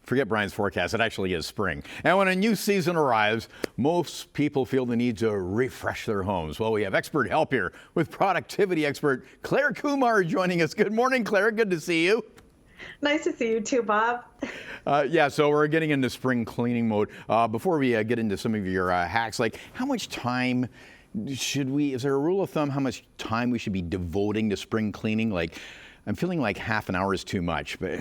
Forget Brian's forecast. It actually is spring. And when a new season arrives, most people feel the need to refresh their homes. Well, we have expert help here with productivity expert Clare Kumar joining us. Good morning, Clare. Good to see you. Nice to see you too, Bob. So we're getting into spring cleaning mode. Before we get into some of your hacks, like how much time is there a rule of thumb how much time we should be devoting to spring cleaning? Like, I'm feeling like half an hour is too much, but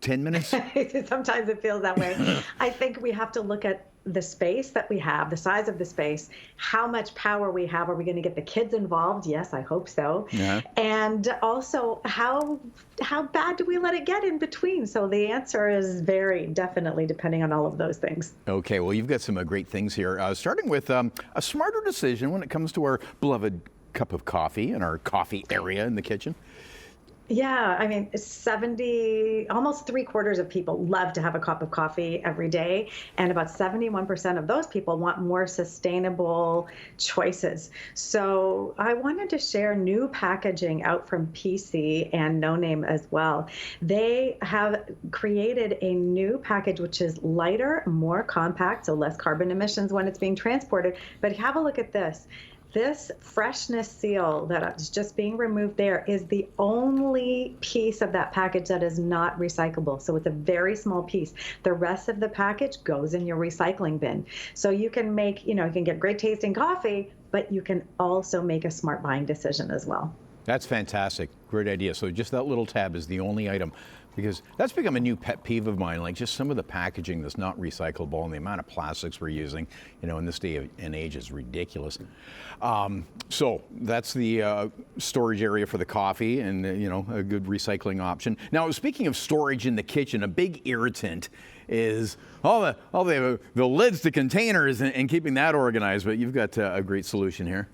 10 minutes? Sometimes it feels that way. I think we have to look at the space that we have, the size of the space, how much power we have. Are we going to get the kids involved? Yes, I hope so. Yeah. And also, how bad do we let it get in between? So the answer is very definitely depending on all of those things. Okay, well, you've got some great things here, starting with a smarter decision when it comes to our beloved cup of coffee and our coffee area in the kitchen. Yeah, I mean, almost 3/4 of people love to have a cup of coffee every day. And about 71% of those people want more sustainable choices. So I wanted to share new packaging out from PC and No Name as well. They have created a new package which is lighter, more compact, so less carbon emissions when it's being transported. But have a look at this. This freshness seal that is just being removed there is the only piece of that package that is not recyclable. So it's a very small piece. The rest of the package goes in your recycling bin. So you can make, you can get great tasting coffee, but you can also make a smart buying decision as well. That's fantastic. Great idea. So just that little tab is the only item, because that's become a new pet peeve of mine, like just some of the packaging that's not recyclable and the amount of plastics we're using, in this day and age is ridiculous. So that's the storage area for the coffee and, a good recycling option. Now, speaking of storage in the kitchen, a big irritant is all the lids to containers and keeping that organized, but you've got a great solution here.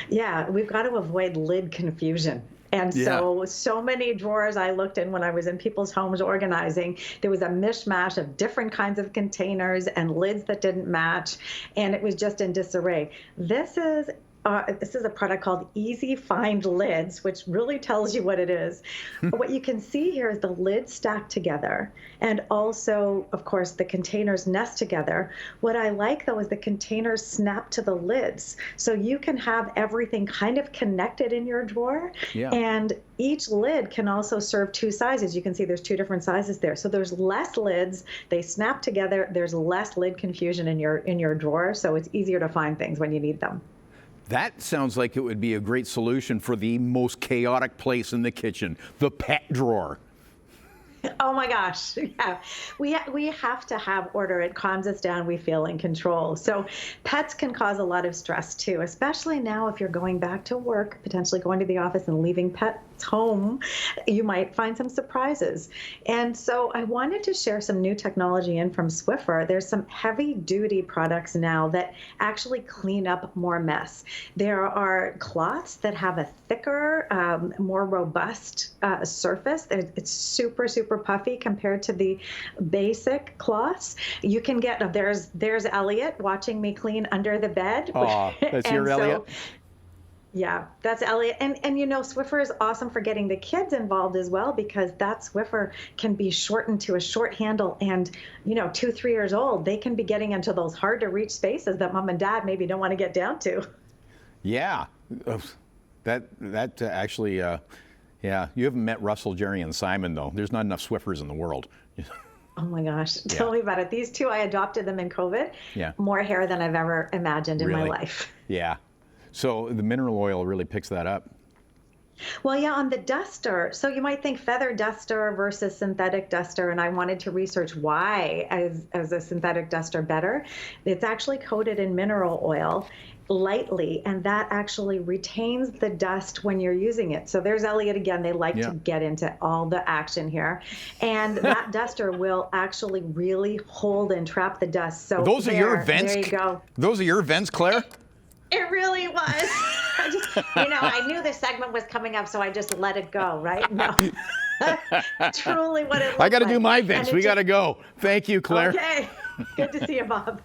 Yeah, we've got to avoid lid confusion. And so many drawers I looked in when I was in people's homes organizing, there was a mishmash of different kinds of containers and lids that didn't match, and it was just in disarray. This is a product called Easy Find Lids, which really tells you what it is. But what you can see here is the lids stacked together, and also, of course, the containers nest together. What I like, though, is the containers snap to the lids. So you can have everything kind of connected in your drawer. Yeah. And each lid can also serve two sizes. You can see there's two different sizes there. So there's less lids. They snap together. There's less lid confusion in your drawer. So it's easier to find things when you need them. That sounds like it would be a great solution for the most chaotic place in the kitchen, the pet drawer. Oh my gosh, yeah. We have to have order. It calms us down. We feel in control. So pets can cause a lot of stress too, especially now if you're going back to work, potentially going to the office and leaving pets home. You might find some surprises. And so I wanted to share some new technology in from Swiffer. There's some heavy duty products now that actually clean up more mess. There are cloths that have a thicker, more robust surface. It's super puffy compared to the basic cloths. You can get, there's Elliot watching me clean under the bed. Oh, that's your Elliot? Yeah, that's Elliot. And Swiffer is awesome for getting the kids involved as well, because that Swiffer can be shortened to a short handle, and 2-3 years old, they can be getting into those hard to reach spaces that mom and dad maybe don't want to get down to. Yeah, that actually, yeah, you haven't met Russell, Jerry, and Simon, though. There's not enough Swiffers in the world. Oh my gosh, tell me about it. These two, I adopted them in COVID. Yeah. More hair than I've ever imagined in my life. Yeah. So the mineral oil really picks that up. Well, yeah, on the duster. So you might think feather duster versus synthetic duster, and I wanted to research why as a synthetic duster better. It's actually coated in mineral oil lightly, and that actually retains the dust when you're using it. So there's Elliot again. They like to get into all the action here. And that duster will actually really hold and trap the dust. So those are your vents? There you go. Those are your vents, Clare? It really was. I knew this segment was coming up, so I just let it go, right? No. Truly what it looks like. I got to do my vents. We got to go. Thank you, Clare. Okay. Good to see you, Bob.